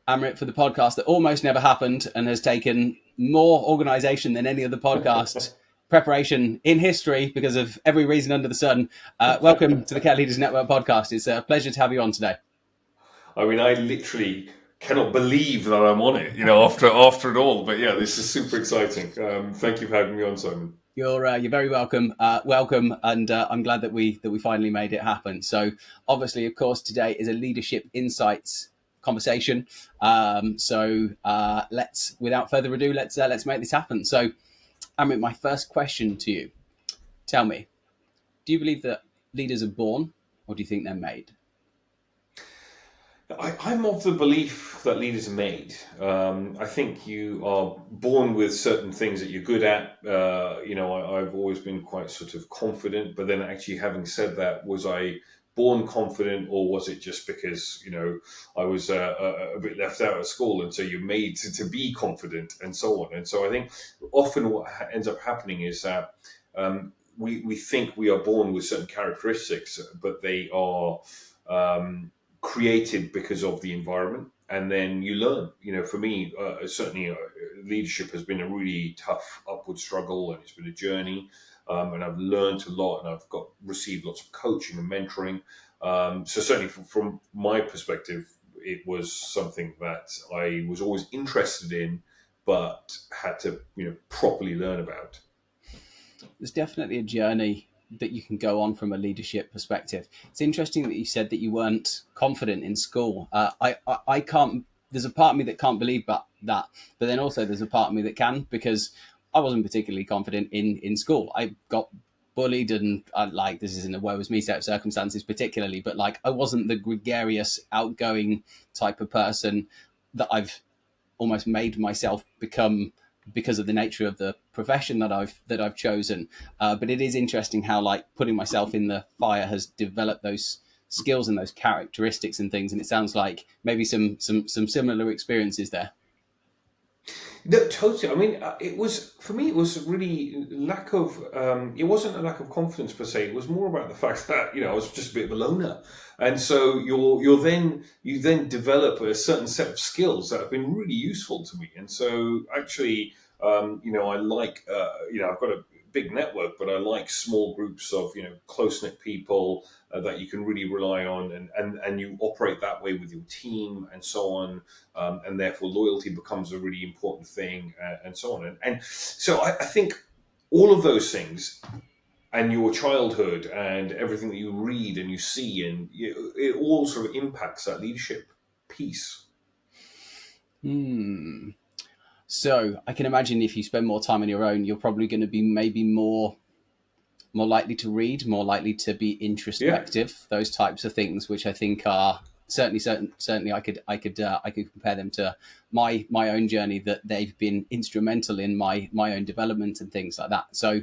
Amrit, for the podcast that almost never happened and has taken more organisation than any other podcast preparation in history because of every reason under the sun. Welcome to the Care Leaders Network podcast. It's a pleasure to have you on today. I mean, I literally cannot believe that I'm on it, after it all. But yeah, this is super exciting. Thank you for having me on, Simon. You're very welcome. Welcome, and I'm glad that we finally made it happen. So, obviously, of course, today is a leadership insights conversation. Let's, without further ado, let's make this happen. So, Amit, my first question to you: tell me, do you believe that leaders are born, or do you think they're made? I'm of the belief that leaders are made. I think you are born with certain things that you're good at. I've always been quite sort of confident, but then actually having said that, was I born confident, or was it just because, I was a bit left out of school, and so you're made to be confident and so on. And so I think often what ends up happening is that we think we are born with certain characteristics, but they are created because of the environment, and then you learn. For me, certainly leadership has been a really tough upward struggle, and it's been a journey, and I've learned a lot, and I've received lots of coaching and mentoring. So certainly from my perspective, it was something that I was always interested in, but had to properly learn about. There's definitely a journey that you can go on from a leadership perspective. It's interesting that you said that you weren't confident in school. I can't. There's a part of me that can't believe that, but then also there's a part of me that can, because I wasn't particularly confident in school. I got bullied, and this isn't a woe was me set of circumstances particularly, but I wasn't the gregarious, outgoing type of person that I've almost made myself become because of the nature of the profession that I've chosen. But it is interesting how putting myself in the fire has developed those skills and those characteristics and things. And it sounds like maybe some similar experiences there. No, totally. I mean, it was for me. It was really lack of. It wasn't a lack of confidence per se. It was more about the fact that I was just a bit of a loner, and so you then develop a certain set of skills that have been really useful to me. And so actually, I like. I've got a big network, but I like small groups of close knit people that you can really rely on, and you operate that way with your team and so on. And therefore loyalty becomes a really important thing, and so on. And so I think all of those things, and your childhood and everything that you read and you see, and it all sort of impacts that leadership piece. So I can imagine if you spend more time on your own, you're probably going to be maybe more likely to read, more likely to be introspective, those types of things, which I think are certainly I could compare them to my own journey, that they've been instrumental in my own development and things like that. So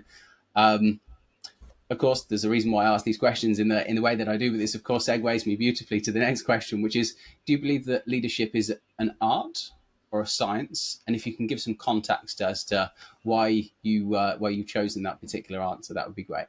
of course, there's a reason why I ask these questions in the way that I do, but this, of course, segues me beautifully to the next question, which is: do you believe that leadership is an art or a science? And if you can give some context as to why you've chosen that particular answer, that would be great.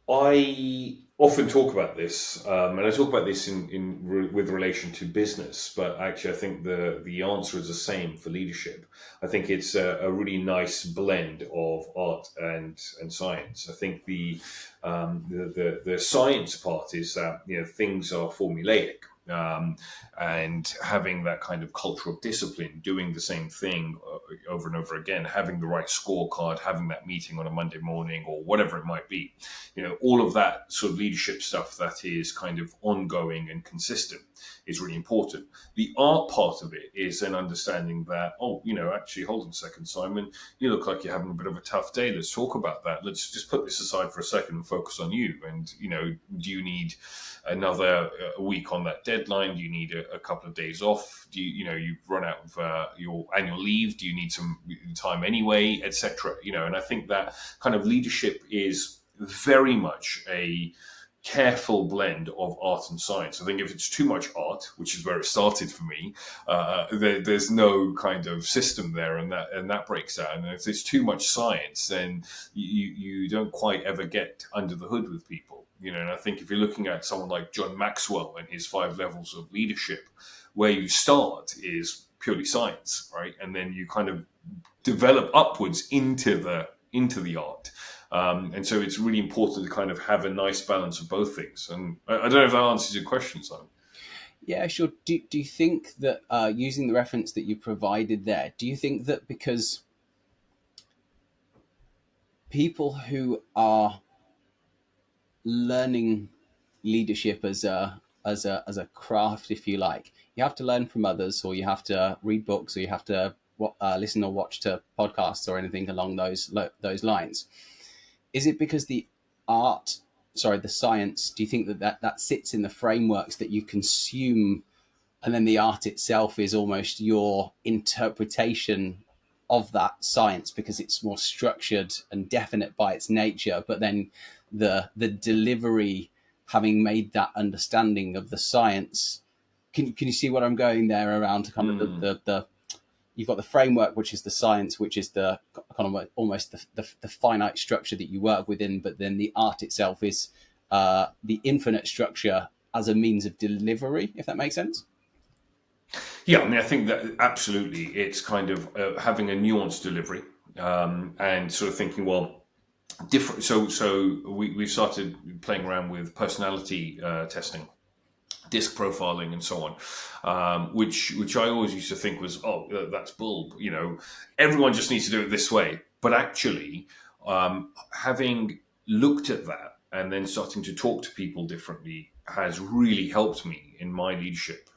I often talk about this, and I talk about this with relation to business. But actually, I think the answer is the same for leadership. I think it's a really nice blend of art and science. I think the science part is that things are formulaic. And having that kind of culture of discipline, doing the same thing over and over again, having the right scorecard, having that meeting on a Monday morning or whatever it might be, all of that sort of leadership stuff that is kind of ongoing and consistent is really important. The art part of it is then understanding that, actually, hold on a second, Simon, you look like you're having a bit of a tough day. Let's talk about that. Let's just put this aside for a second and focus on you. And, do you need another week on that deadline? Do you need a couple of days off? Do you've run out of your annual leave? Do you need some time anyway, etc.? And I think that kind of leadership is very much a careful blend of art and science. I think if it's too much art, which is where it started for me, there's no kind of system there, and that breaks down. And if there's too much science, then you don't quite ever get under the hood with people. And I think if you're looking at someone like John Maxwell and his 5 levels of leadership, where you start is purely science, right? And then you kind of develop upwards into the art. And so it's really important to kind of have a nice balance of both things. And I don't know if that answers your question, Simon. Yeah, sure. Do you think that using the reference that you provided there, do you think that because people who are learning leadership as a craft, if you like, you have to learn from others, or you have to read books, or you have to listen or watch to podcasts or anything along those lines? Is it because the science? Do you think that sits in the frameworks that you consume, and then the art itself is almost your interpretation of that science because it's more structured and definite by its nature, but then the delivery, having made that understanding of the science, can you see what I'm going there around kind of the you've got the framework, which is the science, which is the kind of almost the finite structure that you work within, but then the art itself is the infinite structure as a means of delivery, if that makes sense. Yeah, I mean, I think that absolutely it's kind of having a nuanced delivery, and sort of thinking, well, different. So we've started playing around with personality testing, disc profiling, and so on, which I always used to think was, that's bull. Everyone just needs to do it this way. But actually, having looked at that and then starting to talk to people differently has really helped me in my leadership.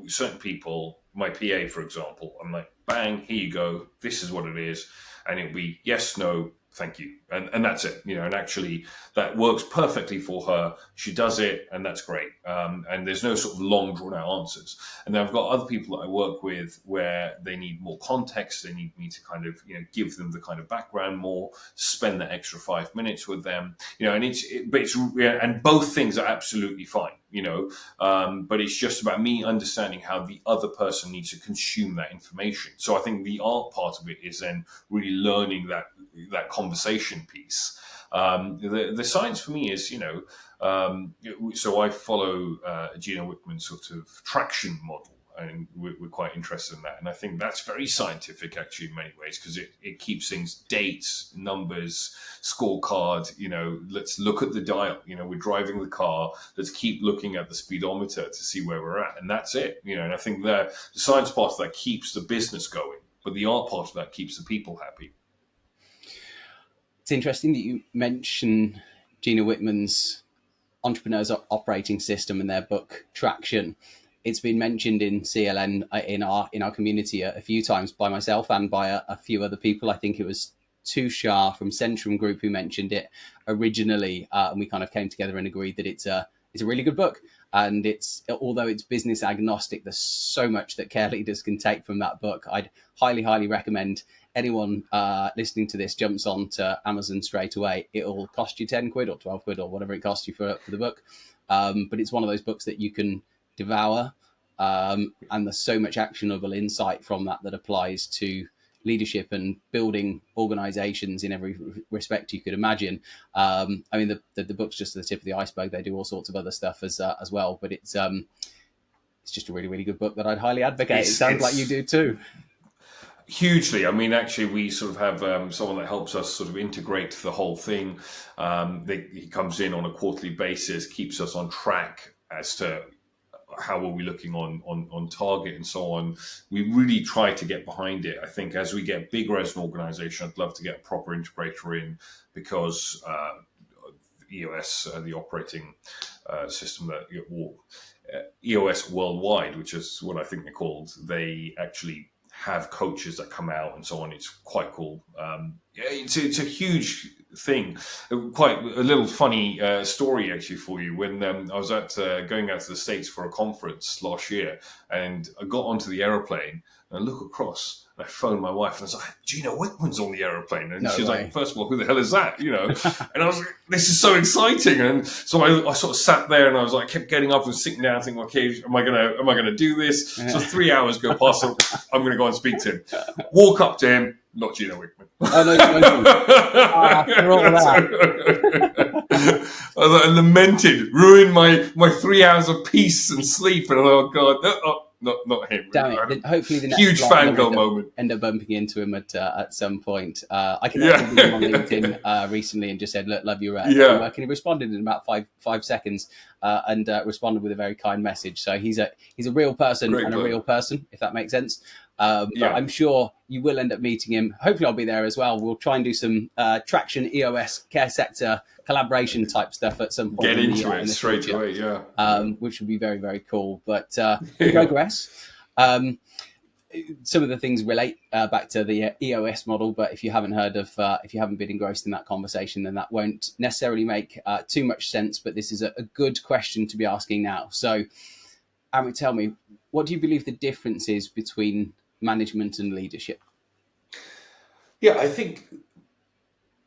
Certain people, my PA, for example, I'm like, bang, here you go. This is what it is. And it'll be yes, no, thank you. And that's it, and actually that works perfectly for her. She does it, and that's great. And there's no sort of long drawn out answers. And then I've got other people that I work with where they need more context. They need me to kind of, give them the kind of background more, spend that extra 5 minutes with them, and both things are absolutely fine, but it's just about me understanding how the other person needs to consume that information. So I think the art part of it is then really learning that conversation piece. The science for me is, so I follow Gino Wickman's sort of traction model, and we're quite interested in that. And I think that's very scientific, actually, in many ways, because it keeps things, dates, numbers, scorecard. Let's look at the dial. We're driving the car. Let's keep looking at the speedometer to see where we're at, and that's it. And I think the science part of that keeps the business going, but the art part of that keeps the people happy. It's interesting that you mention Gino Wickman's Entrepreneur's Operating System and their book Traction. It's been mentioned in CLN in our community a few times by myself and by a few other people. I think it was Tushar from Centrum Group who mentioned it originally, and we kind of came together and agreed that it's a really good book. And although it's business agnostic, there's so much that care leaders can take from that book. I'd highly recommend anyone listening to this jumps on to Amazon straight away. It'll cost you 10 quid or 12 quid or whatever it costs you for the book. But it's one of those books that you can devour. And there's so much actionable insight from that applies to leadership and building organizations in every respect you could imagine. I mean, the book's just the tip of the iceberg. They do all sorts of other stuff as well, but it's just a really good book that I'd highly advocate. It sounds like you do too. Hugely. I mean, actually, we sort of have someone that helps us sort of integrate the whole thing. He comes in on a quarterly basis, keeps us on track as to how are we looking on target and so on. We really try to get behind it. I think as we get bigger as an organization, I'd love to get a proper integrator in, because EOS, the operating system that EOS worldwide, which is what I think they're called, they actually have coaches that come out and so on. It's quite cool. It's a huge thing. Quite a little funny story actually for you. When I was going out to the States for a conference last year, and I got onto the aeroplane and I look across. And I phoned my wife and I was like, Gino Wickman's on the aeroplane. And she's like, first of all, who the hell is that? And I was like, this is so exciting. And so I sort of sat there and I was like, kept getting up and sitting down thinking, okay, am I gonna do this? So 3 hours go past, so I'm gonna go and speak to him. Walk up to him, not Gino Wickman. Oh, no, after all that. I lamented, ruined my 3 hours of peace and sleep, and oh god, no, oh, not him. Damn it! I had a Hopefully, the next huge flight you'll fangirl moment. end up bumping into him at some point. I connected with him on Yeah, LinkedIn recently and just said, "Look, love your yeah, work," and he responded in about five seconds, and responded with a very kind message. So he's a real person great and a bloke. real person, if that makes sense. But Yeah, I'm sure you will end up meeting him. Hopefully, I'll be there as well. We'll try and do some traction EOS care sector collaboration type stuff at some point get in the into it straight future, away. Yeah, yeah, which would be very, very cool. But we yeah. progress. Um, some of the things relate back to the EOS model, but if you haven't heard of, if you haven't been engrossed in that conversation, then that won't necessarily make too much sense. But this is a good question to be asking now. So, Amrit, tell me, what do you believe the difference is between management and leadership? Yeah, I think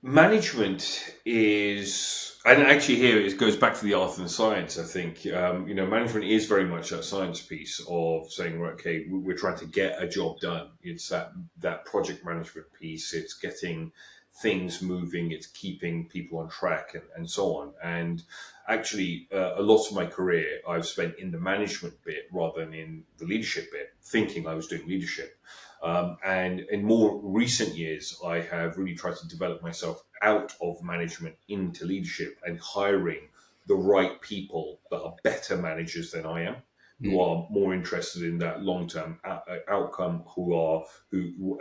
management is, and actually here it goes back to the art and the science. I think management is very much that science piece of saying, right, okay, we're trying to get a job done. It's that project management piece. It's getting things moving. It's keeping people on track and so on. And actually, a lot of my career I've spent in the management bit rather than in the leadership bit, thinking I was doing leadership. And in more recent years, I have really tried to develop myself out of management into leadership and hiring the right people that are better managers than I am, who Mm. are more interested in that long-term outcome, who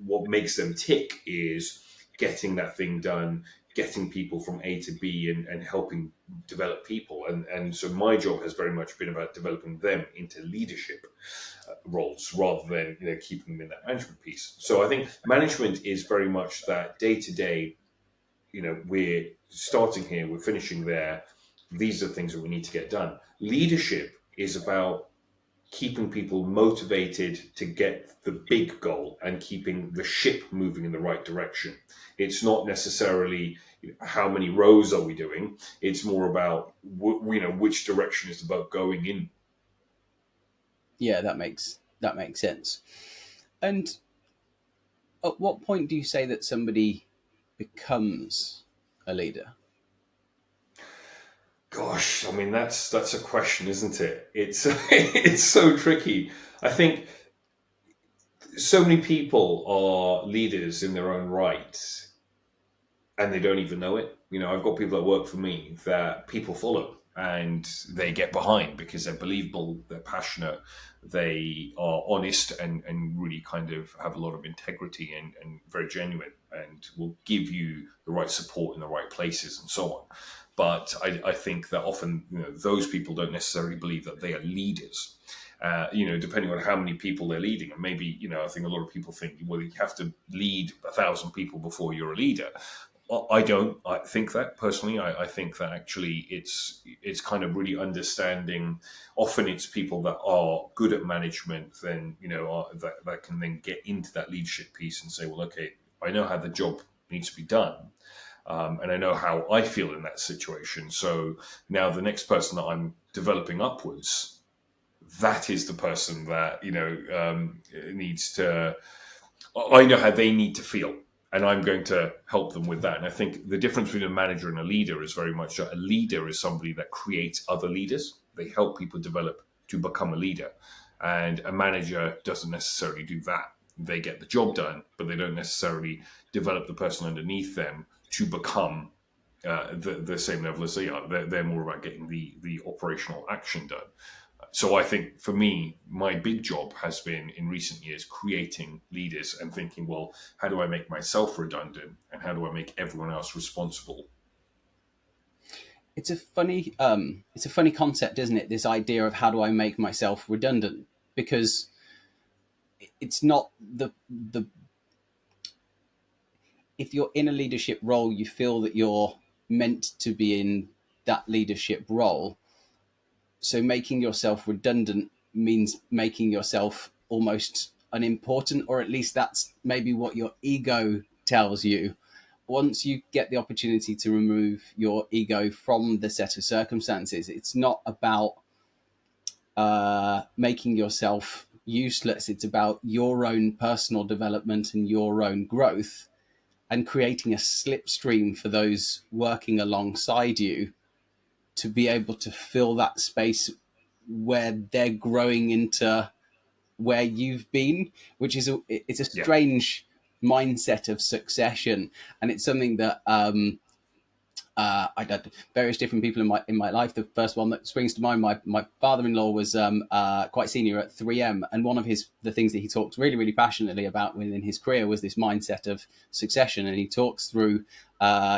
what makes them tick is getting that thing done, getting people from A to B, and helping develop people. And so my job has very much been about developing them into leadership roles rather than keeping them in that management piece. So I think management is very much that day to day. We're starting here, we're finishing there. These are the things that we need to get done. Leadership is about keeping people motivated to get the big goal and keeping the ship moving in the right direction. It's not necessarily how many rows are we doing. It's more about which direction is the boat going in. Yeah, that makes sense. And at what point do you say that somebody becomes a leader? Gosh, I mean that's a question, isn't it? It's it's so tricky. I think so many people are leaders in their own right, and they don't even know it. I've got people that work for me that people follow and they get behind because they're believable, they're passionate, they are honest, and really kind of have a lot of integrity and very genuine and will give you the right support in the right places and so on. But I think that often those people don't necessarily believe that they are leaders. Depending on how many people they're leading, and maybe I think a lot of people think, well, you have to lead 1,000 people before you're a leader. I don't. I think that personally. I think that actually it's kind of really understanding. Often it's people that are good at management, then that can then get into that leadership piece and say, well, okay, I know how the job needs to be done, and I know how I feel in that situation. So now the next person that I'm developing upwards, that is the person that needs to. I know how they need to feel, and I'm going to help them with that. And I think the difference between a manager and a leader is very much that a leader is somebody that creates other leaders. They help people develop to become a leader, and a manager doesn't necessarily do that. They get the job done, but they don't necessarily develop the person underneath them to become the same level as they are. They're more about getting the operational action done. So I think for me, my big job has been in recent years creating leaders and thinking, well, how do I make myself redundant and how do I make everyone else responsible? It's a funny concept, isn't it? This idea of how do I make myself redundant? Because it's not the if you're in a leadership role, you feel that you're meant to be in that leadership role. So making yourself redundant means making yourself almost unimportant, or at least that's maybe what your ego tells you. Once you get the opportunity to remove your ego from the set of circumstances, it's not about making yourself useless. It's about your own personal development and your own growth. and creating a slipstream for those working alongside you to be able to fill that space where they're growing into where you've been, which is it's a Yeah. strange mindset of succession, and it's something that I had various different people in my life. The first one that springs to mind, my father-in-law was quite senior at 3M, and one of the things that he talked really passionately about within his career was this mindset of succession. And he talks through,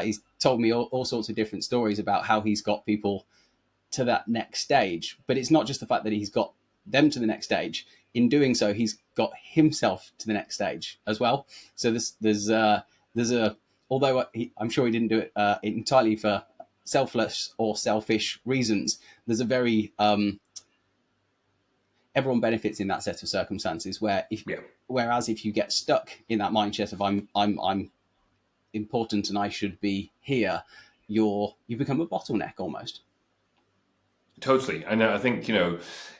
he's told me all sorts of different stories about how he's got people to that next stage. But it's not just the fact that he's got them to the next stage. In doing so, he's got himself to the next stage as well. So there's a although I'm sure he didn't do it entirely for selfless or selfish reasons. There's a very everyone benefits in that set of circumstances Yeah. whereas if you get stuck in that mindset of I'm important and I should be here, you become a bottleneck almost. Totally. And I think,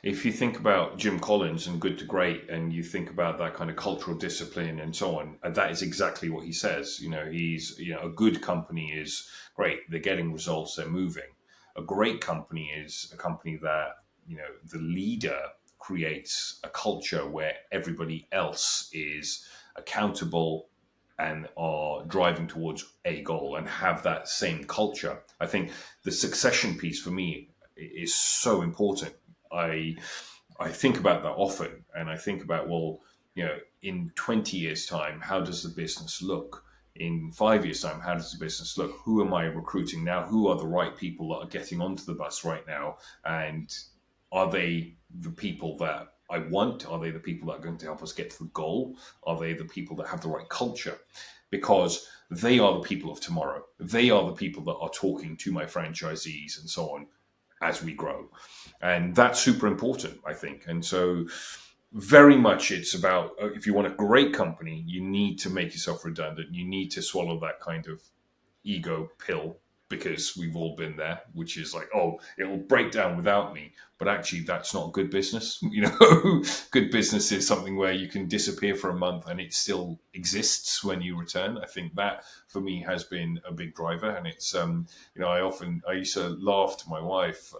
if you think about Jim Collins and Good to Great, and you think about that kind of cultural discipline and so on, that is exactly what he says. A good company is great. They're getting results. They're moving. A great company is a company that, the leader creates a culture where everybody else is accountable and are driving towards a goal and have that same culture. I think the succession piece for me is so important. I think about that often, and I think about, well, in 20 years' time, how does the business look? In 5 years' time, how does the business look? Who am I recruiting now? Who are the right people that are getting onto the bus right now? And are they the people that I want? Are they the people that are going to help us get to the goal? Are they the people that have the right culture? Because they are the people of tomorrow. They are the people that are talking to my franchisees and so on as we grow. And that's super important, I think. And so very much it's about, if you want a great company, you need to make yourself redundant. You need to swallow that kind of ego pill, because we've all been there, which is like, oh, it'll break down without me. But actually, that's not good business. Good business is something where you can disappear for a month and it still exists when you return. I think that for me has been a big driver. And it's, I used to laugh to my wife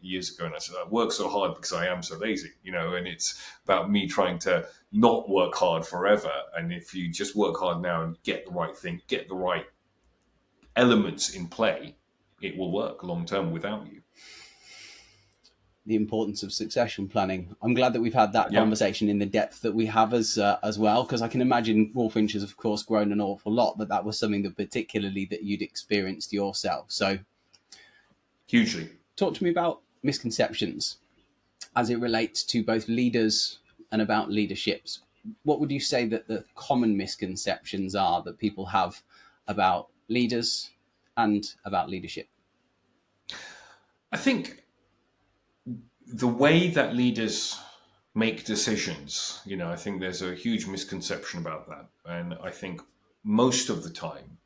years ago, and I said, I work so hard because I am so lazy, and it's about me trying to not work hard forever. And if you just work hard now and get the right thing, get the right elements in play, it will work long term without you. The importance of succession planning. I'm glad that we've had that Yeah, conversation in the depth that we have as well, because I can imagine Walfinch has, of course, grown an awful lot, but that was something that particularly that you'd experienced yourself. So hugely. talk to me about misconceptions as it relates to both leaders and about leaderships. What would you say that the common misconceptions are that people have about leaders and about leadership? I think the way that leaders make decisions, I think there's a huge misconception about that. And I think most of the time,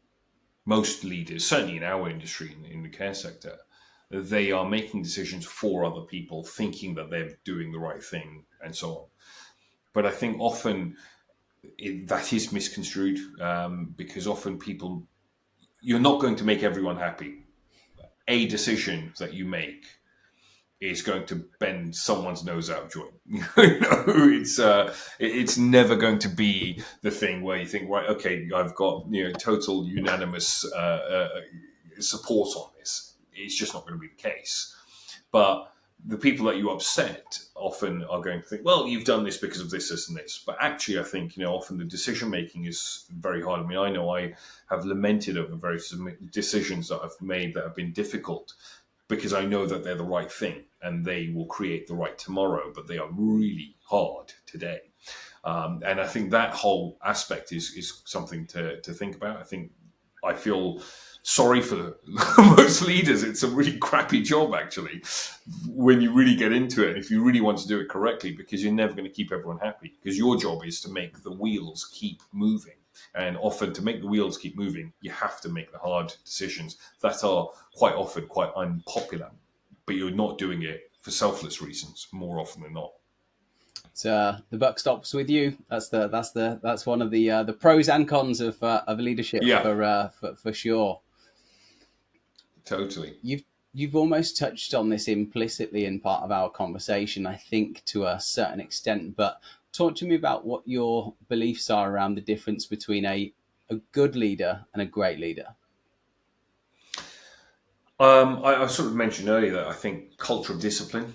most leaders, certainly in our industry, in the care sector, they are making decisions for other people, thinking that they're doing the right thing and so on. But I think often that is misconstrued, because often you're not going to make everyone happy. A decision that you make is going to bend someone's nose out of joint. It's never going to be the thing where you think, right, okay, I've got total unanimous support on this. It's just not going to be the case. But the people that you upset often are going to think, well, you've done this because of this, and this. But actually, I think, often the decision making is very hard. I mean, I know I have lamented over various decisions that I've made that have been difficult, because I know that they're the right thing and they will create the right tomorrow, but they are really hard today. And I think that whole aspect is something to think about. I feel sorry for most leaders. It's a really crappy job, actually, when you really get into it. If you really want to do it correctly, because you're never going to keep everyone happy, because your job is to make the wheels keep moving. And often, to make the wheels keep moving, you have to make the hard decisions that are quite often quite unpopular, but you're not doing it for selfless reasons more often than not. The buck stops with you. That's one of the pros and cons of leadership Yeah, for sure. totally. You've almost touched on this implicitly in part of our conversation, I think, to a certain extent. But talk to me about what your beliefs are around the difference between a good leader and a great leader. I sort of mentioned earlier that I think culture of discipline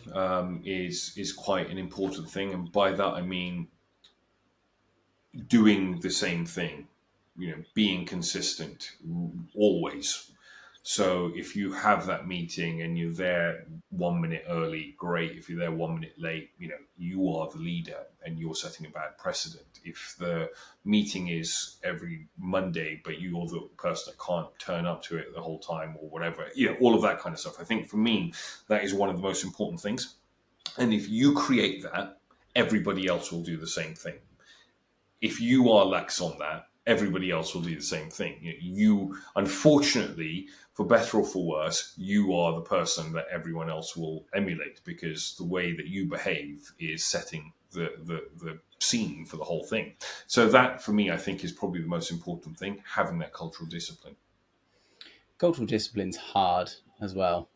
is quite an important thing, and by that I mean doing the same thing, being consistent always. So if you have that meeting and you're there 1 minute early, great. If you're there 1 minute late, you are the leader and you're setting a bad precedent. If the meeting is every Monday, but you're the person that can't turn up to it the whole time or whatever, all of that kind of stuff. I think for me, that is one of the most important things. And if you create that, everybody else will do the same thing. If you are lax on that, everybody else will do the same thing. You, unfortunately, for better or for worse, you are the person that everyone else will emulate because the way that you behave is setting the scene for the whole thing. So that, for me, I think is probably the most important thing, having that cultural discipline. Cultural discipline's hard as well.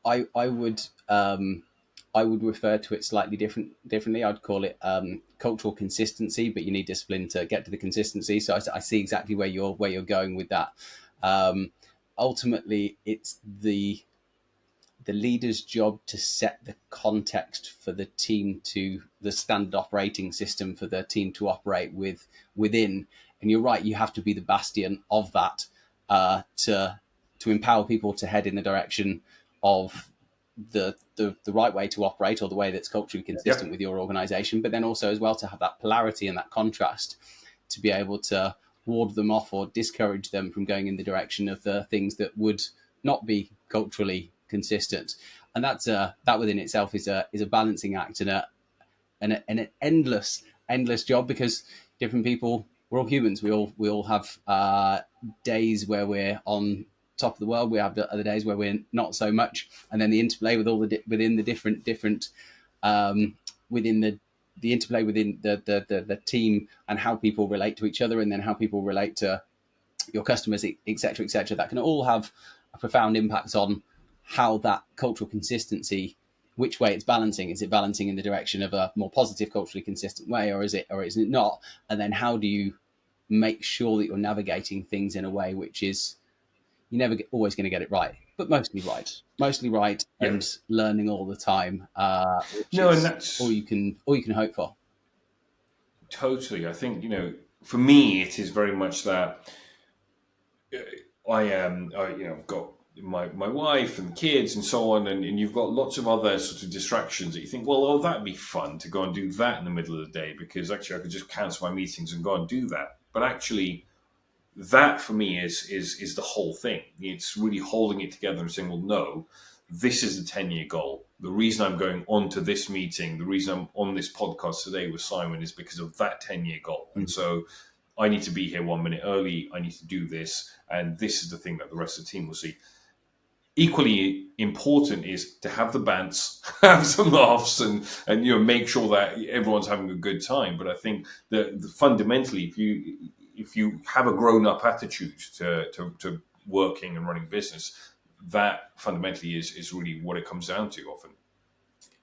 I would I would refer to it slightly differently. I'd call it cultural consistency, but you need discipline to get to the consistency. So I see exactly where you're going with that. Um, Ultimately, it's the leader's job to set the context for the team to the standard operating system for the team to operate within. And you're right, you have to be the bastion of that to empower people to head in the direction of the right way to operate or the way that's culturally consistent Yep. with your organization, but then also as well to have that polarity and that contrast to be able to ward them off or discourage them from going in the direction of the things that would not be culturally consistent. And that within itself is a balancing act and an endless job because different people, we're all humans. We all have days where we're on top of the world. We have other days where we're not so much, and then the interplay with all within the different within the interplay within the team and how people relate to each other, and then how people relate to your customers, etc., etc. That can all have a profound impact on how that cultural consistency, which way it's balancing. Is it balancing in the direction of a more positive, culturally consistent way, or is it not? And then how do you make sure that you're navigating things in a way which is you're never always going to get it right, but mostly right, Yeah. and learning all the time, which No, and is that's all you can hope for. totally. I think, for me, it is very much that I've got my wife and kids and so on, and you've got lots of other sort of distractions that you think, well, oh, that'd be fun to go and do that in the middle of the day because actually I could just cancel my meetings and go and do that. But actually, that for me is the whole thing. It's really holding it together and saying, well, no, this is the 10-year goal. The reason I'm going on to this meeting, the reason I'm on this podcast today with Simon is because of that 10-year goal. And so I need to be here 1 minute early. I need to do this. And this is the thing that the rest of the team will see. Equally important is to have the bants, have some laughs, and make sure that everyone's having a good time. But I think that fundamentally, if you have a grown up attitude to working and running business, that fundamentally is really what it comes down to often.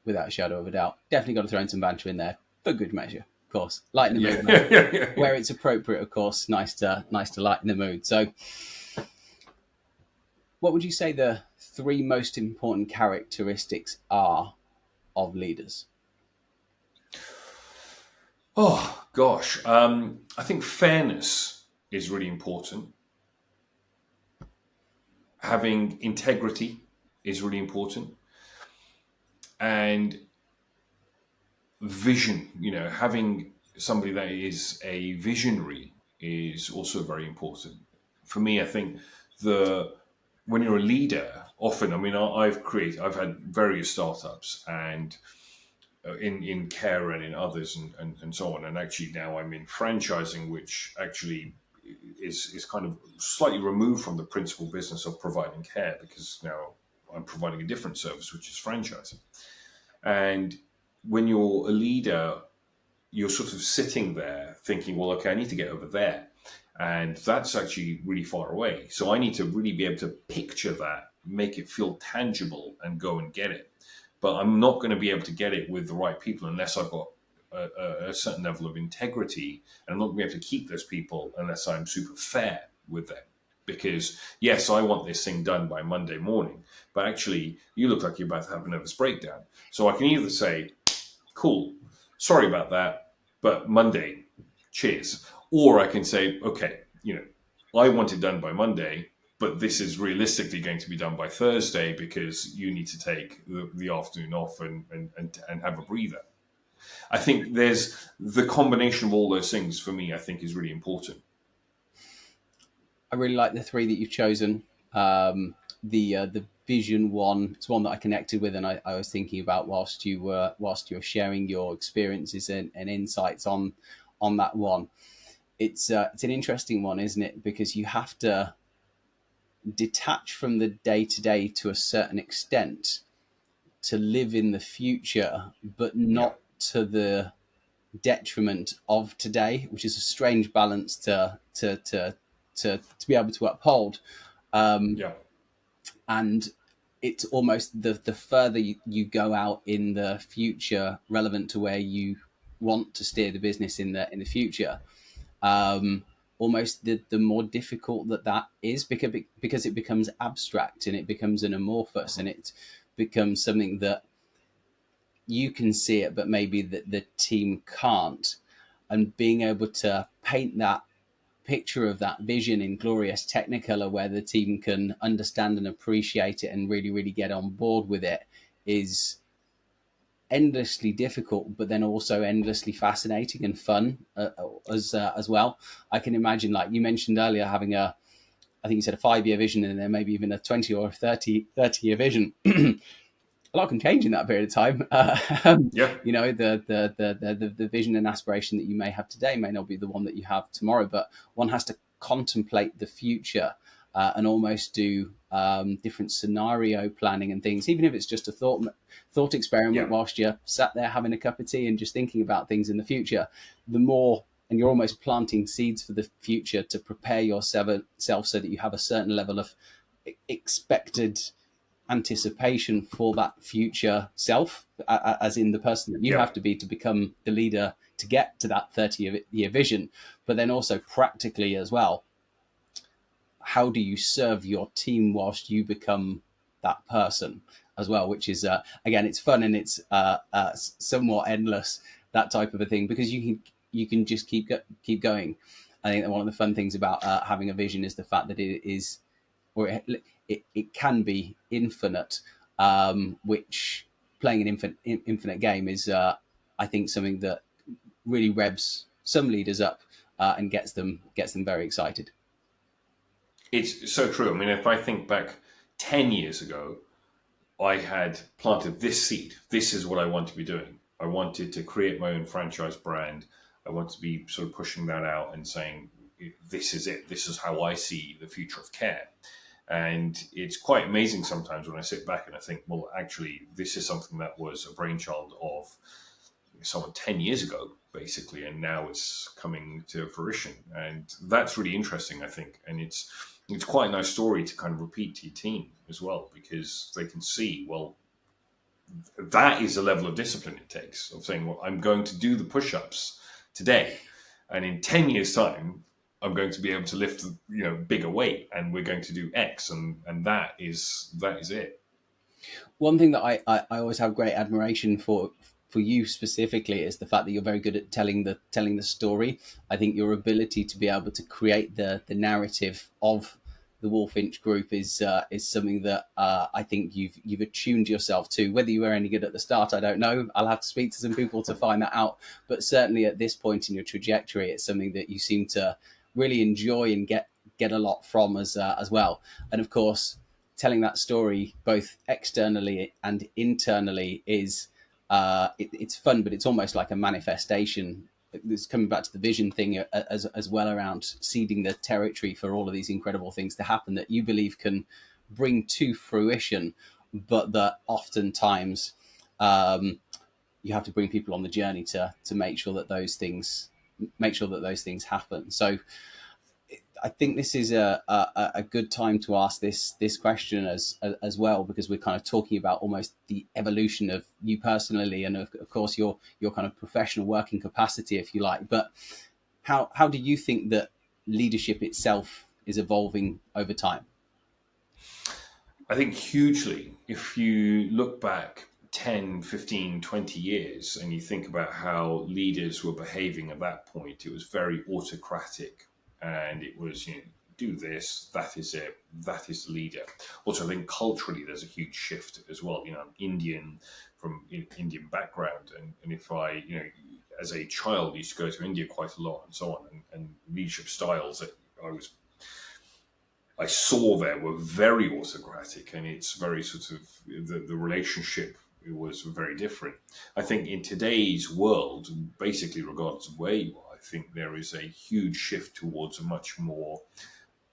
Without a shadow of a doubt. Definitely got to throw in some banter in there for good measure, of course. Lighten the Yeah, mood yeah. where it's appropriate, of course. Nice to lighten the mood. So, what would you say the three most important characteristics are of leaders? Oh gosh, I think fairness is really important. Having integrity is really important, and vision. Having somebody that is a visionary is also very important. For me, I think the when you're a leader, often, I mean, I've had various startups and in care and in others and so on. And actually now I'm in franchising, which actually is kind of slightly removed from the principal business of providing care because now I'm providing a different service, which is franchising. And when you're a leader, you're sort of sitting there thinking, well, okay, I need to get over there. And that's actually really far away. So I need to really be able to picture that, make it feel tangible, and go and get it. But I'm not going to be able to get it with the right people unless I've got a certain level of integrity. And I'm not going to be able to keep those people unless I'm super fair with them. Because, yes, I want this thing done by Monday morning, but actually, you look like you're about to have a nervous breakdown. So I can either say, cool, sorry about that, but Monday, cheers. Or I can say, okay, I want it done by Monday, but this is realistically going to be done by Thursday because you need to take the afternoon off and have a breather. I think there's the combination of all those things for me, I think is really important. I really like the three that you've chosen. The vision one, it's one that I connected with, and I was thinking about whilst you're sharing your experiences and insights on that one. It's an interesting one, isn't it? Because you have to detach from the day to day to a certain extent to live in the future, but Yeah, not to the detriment of today, which is a strange balance to be able to uphold. Um, yeah, and it's almost the further you go out in the future, relevant to where you want to steer the business in the future. Um, Almost the more difficult that is because it becomes abstract and it becomes an amorphous and it becomes something that you can see it, but maybe the team can't. And being able to paint that picture of that vision in glorious technicolor where the team can understand and appreciate it and really, really get on board with it is endlessly difficult, but then also endlessly fascinating and fun as well. I can imagine, like you mentioned earlier, having I think you said a 5 year vision and then maybe even a 20 or 30 year vision. A lot can change in that period of time. yeah, The vision and aspiration that you may have today may not be the one that you have tomorrow, but one has to contemplate the future and almost do different scenario planning and things, even if it's just a thought experiment yeah, whilst you're sat there having a cup of tea and just thinking about things in the future. The more and you're almost planting seeds for the future to prepare yourself so that you have a certain level of expected anticipation for that future self, as in the person that you yeah. have to be to become the leader to get to that 30-year vision, but then also practically as well, how do you serve your team whilst you become that person as well, which is again, it's fun and it's somewhat endless, that type of a thing, because you can just keep going. I think that one of the fun things about having a vision is the fact that it is, or it can be infinite, which playing an infinite game is, I think, something that really revs some leaders up and gets them very excited. It's so true. I mean, if I think back 10 years ago, I had planted this seed. This is what I want to be doing. I wanted to create my own franchise brand. I want to be sort of pushing that out and saying, this is it. This is how I see the future of care. And it's quite amazing sometimes when I sit back and I think, well, actually, this is something that was a brainchild of someone 10 years ago, basically, and now it's coming to fruition. And that's really interesting, I think. And it's quite a nice story to kind of repeat to your team as well, because they can see, well, that is the level of discipline it takes of saying, well, I'm going to do the push-ups today, and in 10 years time I'm going to be able to lift bigger weight, and we're going to do X, and that is it. One thing that I always have great admiration for you specifically is the fact that you're very good at telling the story. I think your ability to be able to create the narrative of the Walfinch Group is something that I think you've attuned yourself to. Whether you were any good at the start, I don't know. I'll have to speak to some people to find that out. But certainly at this point in your trajectory, it's something that you seem to really enjoy and get a lot from as well. And of course, telling that story both externally and internally is it's fun, but it's almost like a manifestation. It's coming back to the vision thing as well, around seeding the territory for all of these incredible things to happen that you believe can bring to fruition, but that oftentimes Um, you have to bring people on the journey to make sure that those things happen. So I think this is a good time to ask this question as well, because we're kind of talking about almost the evolution of you personally, and of course your kind of professional working capacity, if you like. But how do you think that leadership itself is evolving over time? I think hugely. If you look back 10, 15, 20 years and you think about how leaders were behaving at that point, it was very autocratic, and it was, do this, that is it, that is the leader. Also, I think culturally there's a huge shift as well. I'm Indian, from Indian background, and if I, as a child used to go to India quite a lot and so on, and leadership styles that I saw there were very autocratic, and it's very sort of the relationship was very different. I think in today's world, basically regardless of where you are, I think there is a huge shift towards a much more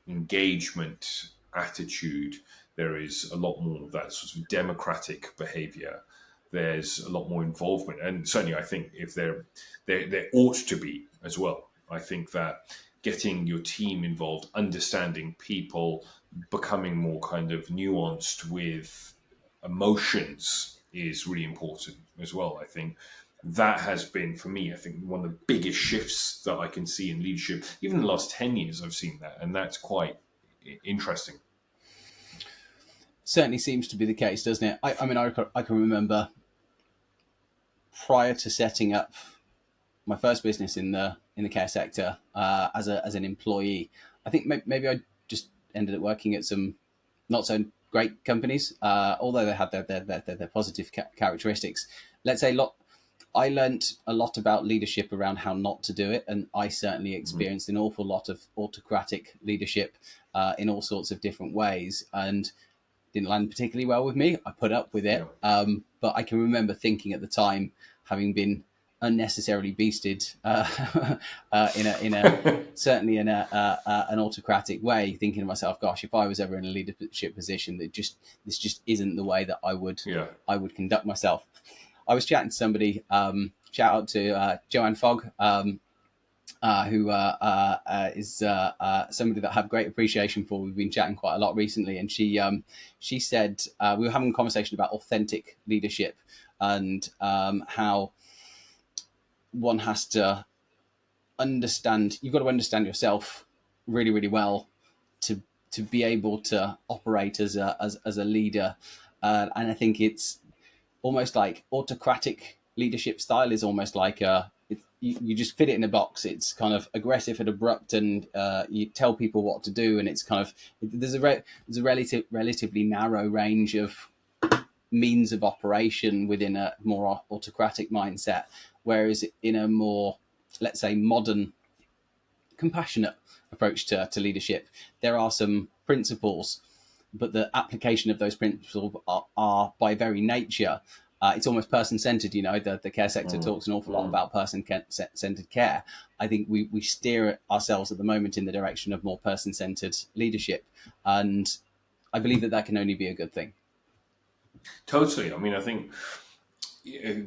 engagement attitude. There is a lot more of that sort of democratic behavior. There's a lot more involvement, and certainly I think if there ought to be as well. I think that getting your team involved, understanding people, becoming more kind of nuanced with emotions is really important as well. I think that has been, for me, I think one of the biggest shifts that I can see in leadership. Even in the last 10 years, I've seen that, and that's quite interesting. Certainly seems to be the case, doesn't it? I mean, I can remember prior to setting up my first business in the care sector as an employee. I think maybe I just ended up working at some not so great companies, although they had their positive characteristics. Let's say I learnt a lot about leadership around how not to do it, and I certainly Mhm. experienced an awful lot of autocratic leadership in all sorts of different ways, and didn't land particularly well with me. I put up with Yeah. it, but I can remember thinking at the time, having been unnecessarily beasted in a certainly in an autocratic way, thinking to myself, "Gosh, if I was ever in a leadership position, this just isn't the way that Yeah. I would conduct myself." I was chatting to somebody. Shout out to Joanne Fogg, who is somebody that I have great appreciation for. We've been chatting quite a lot recently, and she said we were having a conversation about authentic leadership and how one has to understand. You've got to understand yourself really, really well to be able to operate as a leader. And I think it's almost like autocratic leadership style is almost like you just fit it in a box. It's kind of aggressive and abrupt, and you tell people what to do, and it's kind of there's a relatively narrow range of means of operation within a more autocratic mindset, whereas in a more, let's say, modern compassionate approach to leadership, there are some principles, but the application of those principles are by very nature, it's almost person-centered. The care sector Mm. talks an awful lot Mm. about person-centered care. I think we steer ourselves at the moment in the direction of more person-centered leadership, and I believe that can only be a good thing. Totally. I mean, I think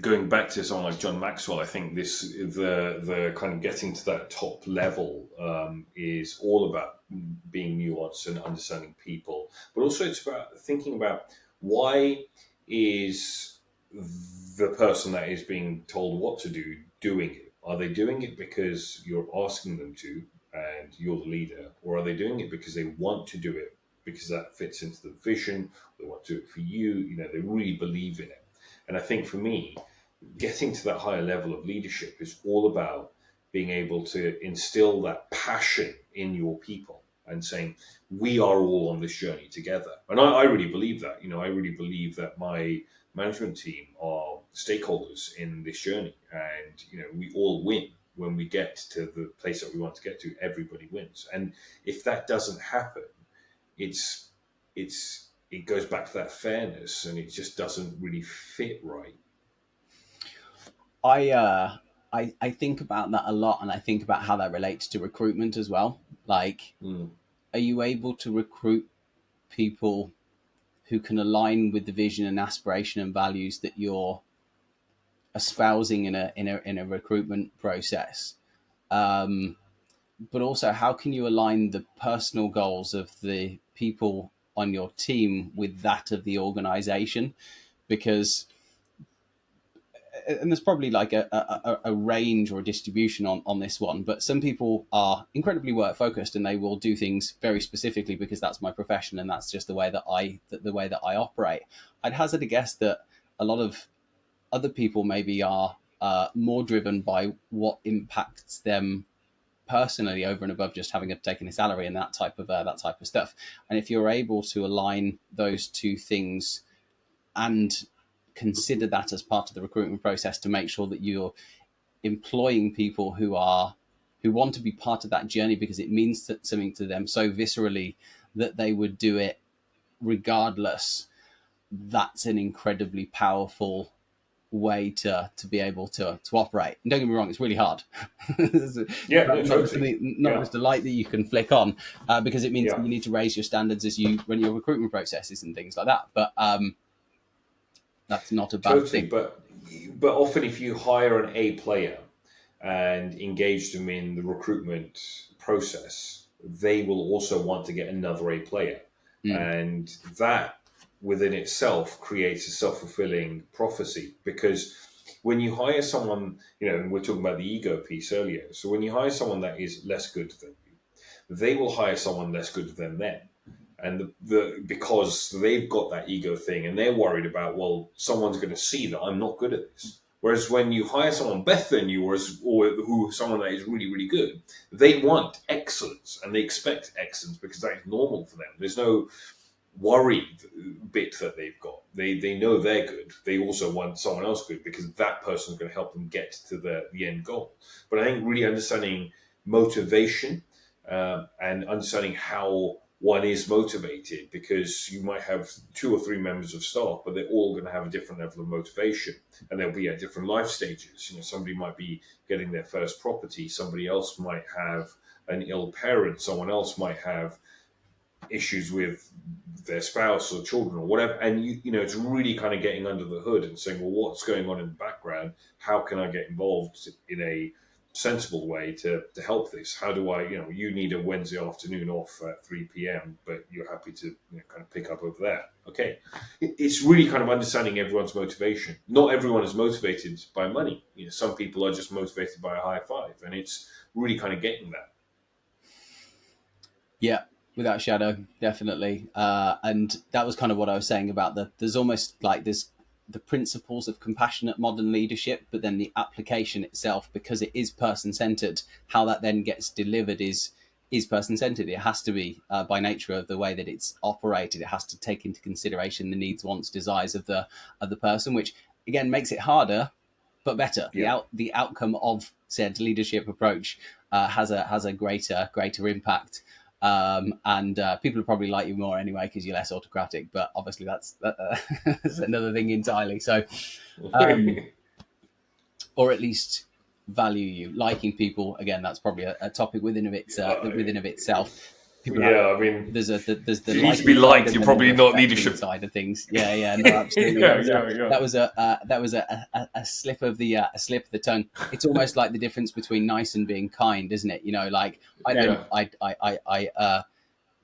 going back to someone like John Maxwell, I think the kind of getting to that top level is all about being nuanced and understanding people, but also it's about thinking about why is the person that is being told what to do doing it? Are they doing it because you're asking them to and you're the leader, or are they doing it because they want to do it because that fits into the vision? They want to do it for you. They really believe in it. And I think for me, getting to that higher level of leadership is all about being able to instill that passion in your people and saying, we are all on this journey together. And I really believe that. I really believe that my management team are stakeholders in this journey. And, we all win. When we get to the place that we want to get to, everybody wins. And if that doesn't happen, it's it goes back to that fairness, and it just doesn't really fit right. I uh, I think about that a lot, and I think about how that relates to recruitment as well. Like, Mm. are you able to recruit people who can align with the vision and aspiration and values that you're espousing in a recruitment process. Um, but also, how can you align the personal goals of the people on your team with that of the organization? Because and there's probably like a range or a distribution on this one, but some people are incredibly work focused and they will do things very specifically because that's my profession and that's just the way that I operate. I'd hazard a guess that a lot of other people maybe are more driven by what impacts them personally over and above just having taken a salary and that type of stuff. And if you're able to align those two things and consider that as part of the recruitment process to make sure that you're employing people who want to be part of that journey because it means something to them so viscerally that they would do it regardless. That's an incredibly powerful way to be able to operate. And don't get me wrong, it's really hard. Yeah, no, totally. Not Yeah, just a light that you can flick on, because it means yeah, that you need to raise your standards as you run your recruitment processes and things like that. But that's not a bad totally. thing. But often, if you hire an A player and engage them in the recruitment process, they will also want to get another A player, Mm. and that within itself creates a self-fulfilling prophecy because when you hire someone, and we're talking about the ego piece earlier, so when you hire someone that is less good than you, they will hire someone less good than them, and because they've got that ego thing and they're worried about, well, someone's going to see that I'm not good at this. Whereas when you hire someone better than you, or someone that is really, really good, they want excellence and they expect excellence because that is normal for them. There's no worried bit that they've got. They know they're good. They also want someone else good because that person's going to help them get to the end goal. But I think really understanding motivation, and understanding how one is motivated, because you might have 2 or 3 members of staff, but they're all going to have a different level of motivation, and they'll be at different life stages. Somebody might be getting their first property, somebody else might have an ill parent, someone else might have issues with their spouse or children or whatever, and it's really kind of getting under the hood and saying, well, what's going on in the background? How can I get involved in a sensible way to help this? How do I, you need a Wednesday afternoon off at 3 p.m, but you're happy to kind of pick up over there. Okay, it's really kind of understanding everyone's motivation. Not everyone is motivated by money. Some people are just motivated by a high five, and it's really kind of getting that. Yeah, without a shadow, definitely. And that was kind of what I was saying about there's almost like there's the principles of compassionate modern leadership, but then the application itself, because it is person centered, how that then gets delivered is person centered. It has to be by nature of the way that it's operated. It has to take into consideration the needs, wants, desires of the person, which again makes it harder, but better. Yeah. The outcome of said leadership approach has a greater impact. And people will probably like you more anyway because you're less autocratic. But obviously, that's another thing entirely. So, or at least value you. Liking people, again, that's probably a topic within of itself. People have Yeah, I mean, there's the if you need to be liking side liked, and you're then the probably not respecting leadership. side of things. Yeah, no, absolutely. Yeah, yeah. That was a slip of the tongue. It's almost like the difference between nice and being kind, isn't it? Like I don't, Yeah,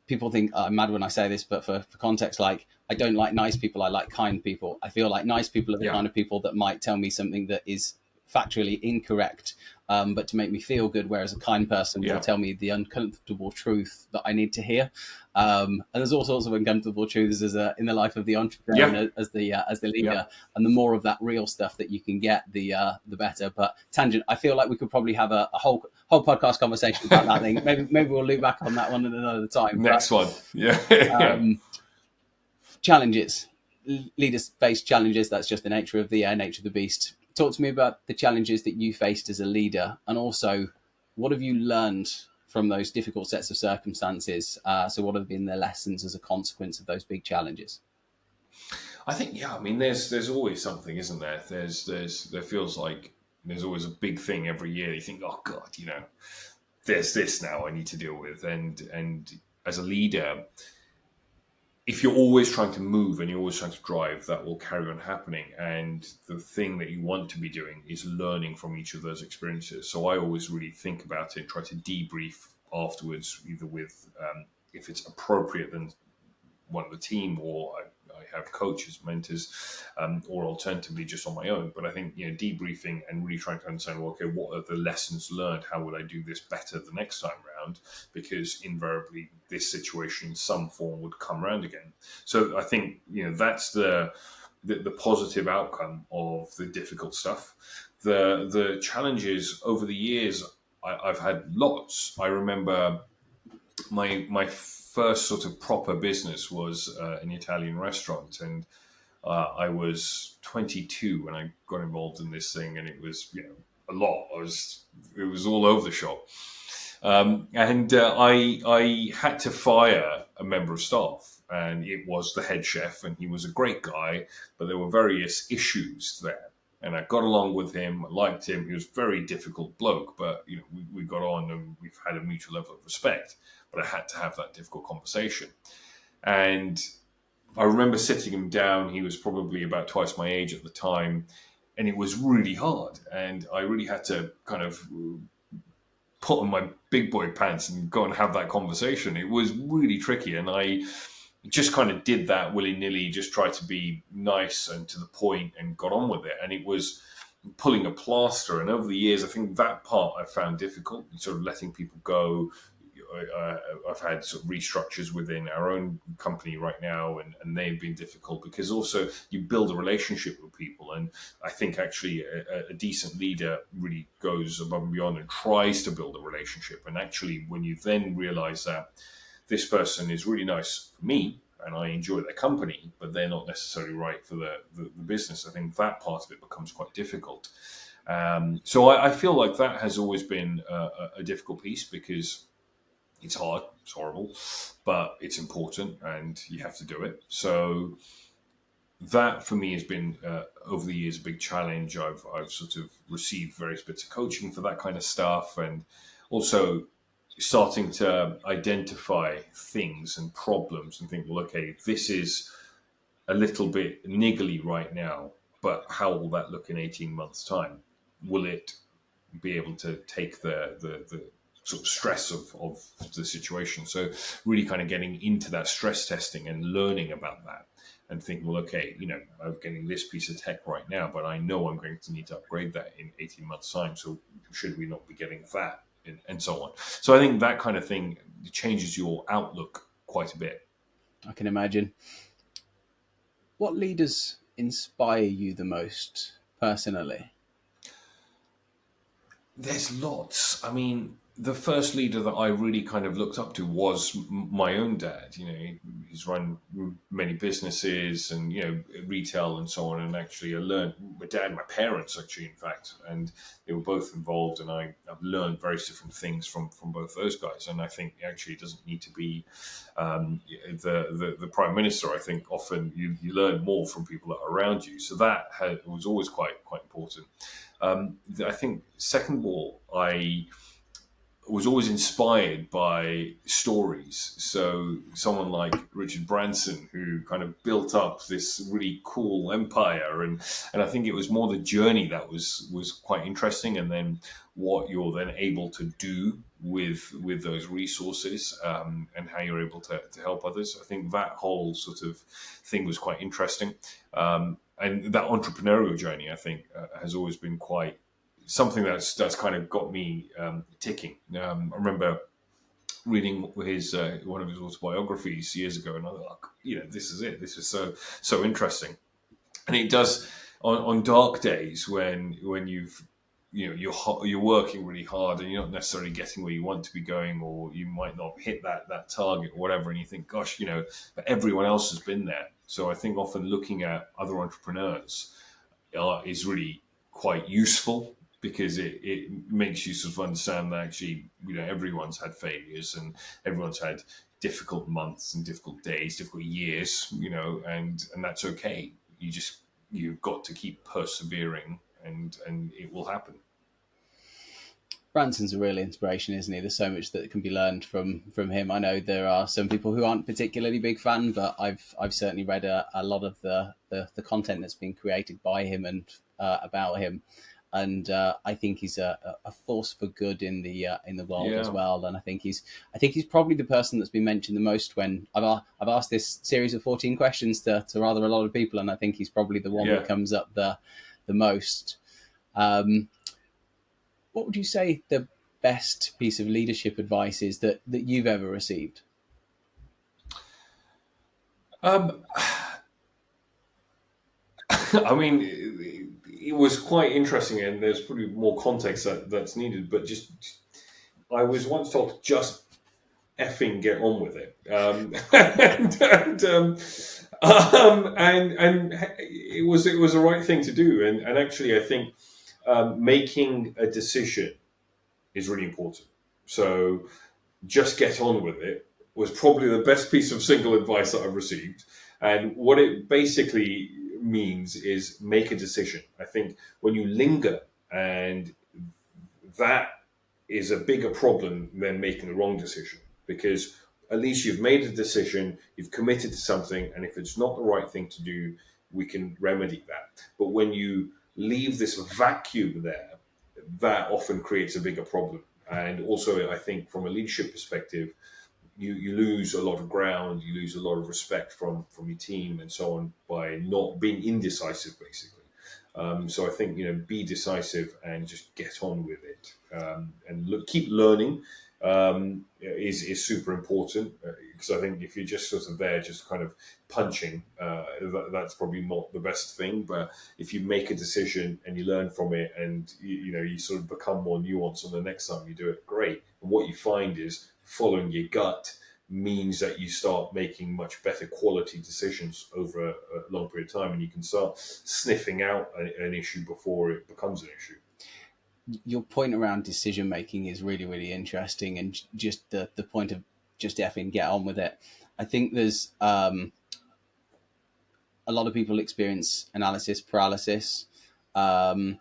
people think I'm mad when I say this, but for context, like I don't like nice people. I like kind people. I feel like nice people are the yeah, kind of people that might tell me something that is factually incorrect, but to make me feel good. Whereas a kind person will yeah, tell me the uncomfortable truth that I need to hear. And there's all sorts of uncomfortable truths in the life of the entrepreneur yeah, and as the yeah. leader. And the more of that real stuff that you can get, the better. But tangent, I feel like we could probably have a whole podcast conversation about that thing. Maybe we'll loop back on that one at another time. But Next one. Yeah, yeah. challenges, leaders face challenges. That's just the nature of the beast. Talk to me about the challenges that you faced as a leader, and also what have you learned from those difficult sets of circumstances. So what have been the lessons as a consequence of those big challenges? I think, yeah. I mean, there's always something, isn't there? There feels like there's always a big thing every year. You think, oh God, there's this now I need to deal with, and as a leader, if you're always trying to move and you're always trying to drive, that will carry on happening. And the thing that you want to be doing is learning from each of those experiences. So I always really think about it, try to debrief afterwards, either with, if it's appropriate, then one of the team, or I have coaches, mentors, or alternatively just on my own. But I think, debriefing and really trying to understand, well, okay, what are the lessons learned? How will I do this better the next time round? Because invariably this situation in some form would come around again. So I think, that's the positive outcome of the difficult stuff. The challenges over the years, I've had lots. I remember my first sort of proper business was an Italian restaurant, and I was 22 when I got involved in this thing, and it was a lot. It was all over the shop, and I had to fire a member of staff, and it was the head chef, and he was a great guy, but there were various issues there. And I got along with him, I liked him. He was a very difficult bloke, but we got on, and we've had a mutual level of respect. But I had to have that difficult conversation. And I remember sitting him down. He was probably about twice my age at the time, and it was really hard. And I really had to kind of put on my big boy pants and go and have that conversation. It was really tricky, and I just kind of did that willy-nilly, just tried to be nice and to the point and got on with it. And it was pulling a plaster. And over the years, I think that part I found difficult, sort of letting people go. I've had sort of restructures within our own company right now, and they've been difficult because also you build a relationship with people. And I think actually a decent leader really goes above and beyond and tries to build a relationship. And actually, when you then realize that this person is really nice for me and I enjoy their company, but they're not necessarily right for the business, I think that part of it becomes quite difficult. So I feel like that has always been a difficult piece because it's hard, it's horrible, but it's important and you have to do it. So that for me has been over the years a big challenge. I've sort of received various bits of coaching for that kind of stuff, and also starting to identify things and problems and think, well, okay, this is a little bit niggly right now, but how will that look in 18 months' time? Will it be able to take the sort of stress of the situation? So really kind of getting into that stress testing and learning about that and thinking, well, okay, I'm getting this piece of tech right now, but I know I'm going to need to upgrade that in 18 months' time. So should we not be getting that? And so on. So I think that kind of thing changes your outlook quite a bit. I can imagine. What leaders inspire you the most personally? There's lots. I mean, the first leader that I really kind of looked up to was my own dad. He's run many businesses and retail and so on. And actually, I learned my dad, and my parents actually, in fact, and they were both involved. And I've learned various different things from both those guys. And I think actually it doesn't need to be the prime minister. I think often you learn more from people that are around you. So that was always quite important. I think second of all, I was always inspired by stories. So someone like Richard Branson, who kind of built up this really cool empire, and I think it was more the journey that was quite interesting, and then what you're then able to do with those resources, and how you're able to help others. I think that whole sort of thing was quite interesting. And that entrepreneurial journey, I think, has always been quite something that's kind of got me ticking. I remember reading his one of his autobiographies years ago, and I thought, this is it. This is so interesting. And it does on dark days when you've you're working really hard and you're not necessarily getting where you want to be going, or you might not hit that target or whatever, and you think, gosh, but everyone else has been there. So I think often looking at other entrepreneurs is really quite useful, because it makes you sort of understand that actually, everyone's had failures and everyone's had difficult months and difficult days, difficult years, and that's okay. You've got to keep persevering, and it will happen. Branson's a real inspiration, isn't he? There's so much that can be learned from him. I know there are some people who aren't particularly big fan, but I've certainly read a lot of the content that's been created by him and about him, and I think he's a force for good in the world as Yeah, well. And I think he's probably the person that's been mentioned the most when I've asked this series of 14 questions to rather a lot of people, and I think he's probably the one that yeah. comes up the most. Um, what would you say the best piece of leadership advice is that you've ever received? Um, I mean, it was quite interesting, and there's probably more context that's needed. But just, I was once told, just effing get on with it, and it was the right thing to do. And actually, I think making a decision is really important. So just get on with it was probably the best piece of single advice that I've received. And what it basically means is make a decision. I think when you linger, and that is a bigger problem than making the wrong decision, because at least you've made a decision, you've committed to something, and if it's not the right thing to do, we can remedy that. But when you leave this vacuum there, that often creates a bigger problem. And also, I think from a leadership perspective, you lose a lot of ground, you lose a lot of respect from your team and so on by not being indecisive, basically. So I think be decisive and just get on with it, and keep learning is super important, because I think if you're just sort of there, just kind of punching, that's probably not the best thing. But if you make a decision and you learn from it, and you sort of become more nuanced on the next time you do it, great. And what you find is following your gut means that you start making much better quality decisions over a long period of time, and you can start sniffing out an issue before it becomes an issue. Your point around decision making is really, really interesting, and just the point of just effing get on with it. I think there's a lot of people experience analysis paralysis. Um,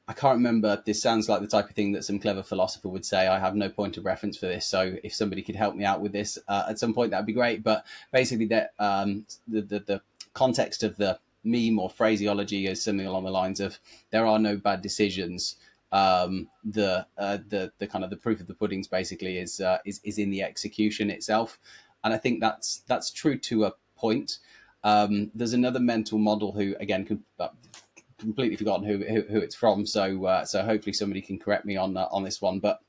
I can't remember. This sounds like the type of thing that some clever philosopher would say. I have no point of reference for this, so if somebody could help me out with this at some point, that'd be great. But basically, that the context of the meme or phraseology is something along the lines of "there are no bad decisions." The kind of the proof of the puddings basically is in the execution itself, and I think that's true to a point. There's another mental model who again completely forgotten who it's from. So hopefully somebody can correct me on this one, but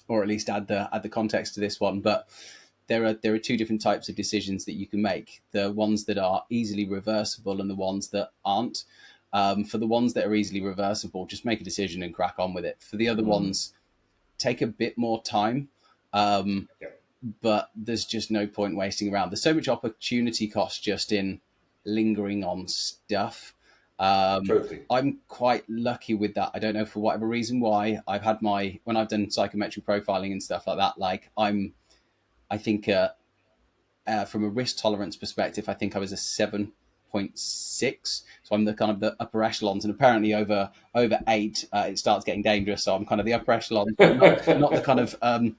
or at least add the context to this one. But there are two different types of decisions that you can make: the ones that are easily reversible and the ones that aren't. For the ones that are easily reversible, just make a decision and crack on with it. For the other Mm. ones, take a bit more time. Um, Yeah, but there's just no point wasting around. There's so much opportunity cost just in lingering on stuff. totally. I'm quite lucky with that. I don't know for whatever reason why. I've had when I've done psychometric profiling and stuff like that. Like I think from a risk tolerance perspective, I think I was a 7.6. So I'm the kind of the upper echelons, and apparently over 8, it starts getting dangerous. So I'm kind of the upper echelons, but not the kind of kind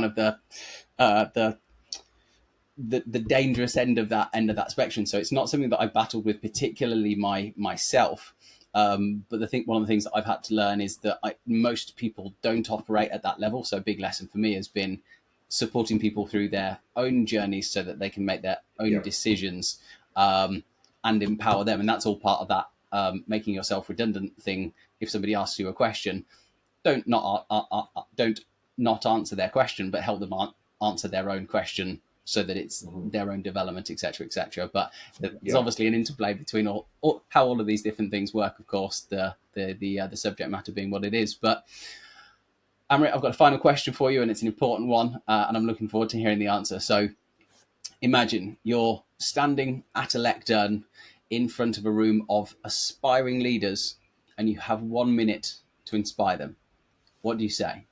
of the dangerous end of that spectrum. So it's not something that I've battled with particularly myself. But one of the things that I've had to learn is that most people don't operate at that level. So a big lesson for me has been supporting people through their own journeys so that they can make their own Yeah. decisions, and empower them. And that's all part of that making yourself redundant thing. If somebody asks you a question, don't not answer their question, but help them answer their own question so that it's Hmm. their own development, etc., etc. But there's Yeah. obviously an interplay between how all of these different things work. Of course, the subject matter being what it is. But Amrit, I've got a final question for you, and it's an important one, and I'm looking forward to hearing the answer. So, imagine you're standing at a lectern in front of a room of aspiring leaders, and you have 1 minute to inspire them. What do you say?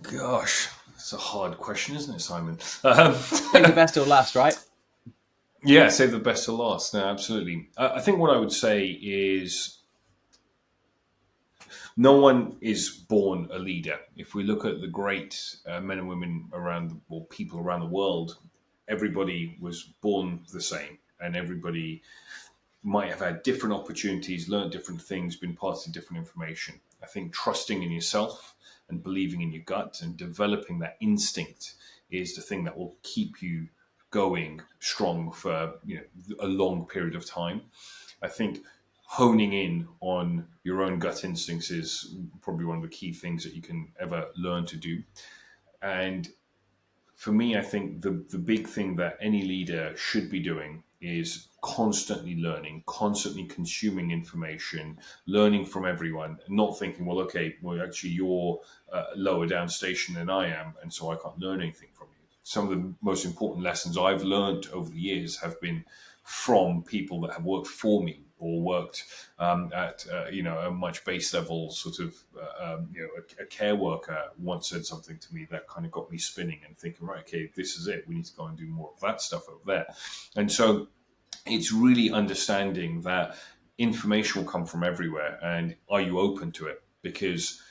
Gosh, it's a hard question, isn't it, Simon? Save the best till last, right? Yeah, save the best to last. No, absolutely. I think what I would say is No one is born a leader. If we look at the great men and women around, or people around the world, everybody was born the same, and everybody might have had different opportunities, learned different things, been passed different information. I think trusting in yourself and believing in your gut and developing that instinct is the thing that will keep you going strong for a long period of time. I think honing in on your own gut instincts is probably one of the key things that you can ever learn to do. And for me, I think the big thing that any leader should be doing is constantly learning, constantly consuming information, learning from everyone, not thinking, well, okay, well, actually, you're lower down station than I am, and so I can't learn anything from you. Some of the most important lessons I've learned over the years have been from people that have worked for me or worked at a much base level sort of a care worker once said something to me that kind of got me spinning and thinking, right, okay, this is it, we need to go and do more of that stuff over there. And so it's really understanding that information will come from everywhere, and are you open to it? Because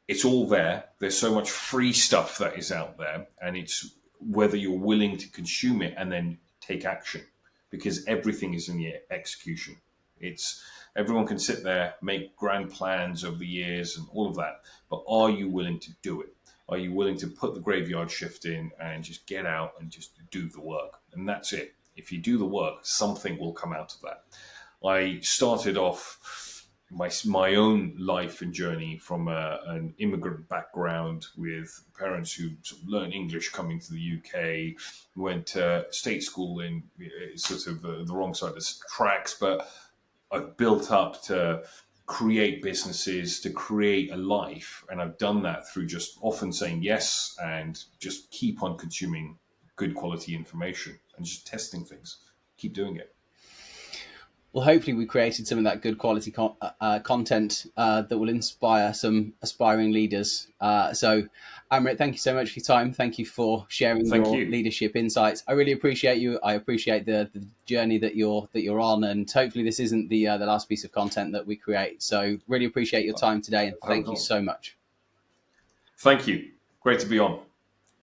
it's all there. There's so much free stuff that is out there, and it's whether you're willing to consume it and then take action, because everything is in the execution. It's everyone can sit there, make grand plans over the years and all of that, but are you willing to do it? Are you willing to put the graveyard shift in and just get out and just do the work? And that's it. If you do the work, something will come out of that. I started off my own life and journey from an immigrant background with parents who sort of learned English coming to the UK, went to state school in sort of the wrong side of the tracks, but I've built up to create businesses, to create a life. And I've done that through just often saying yes and just keep on consuming good quality information and just testing things. Keep doing it. Well, hopefully we created some of that good quality content that will inspire some aspiring leaders. So, Amrit, thank you so much for your time. Thank you for sharing Thank your you. leadership insights. I really appreciate you. I appreciate the journey that you're on, and hopefully this isn't the last piece of content that we create. So, really appreciate your time today, and I hope thank you not. so much. Thank you. Great to be on.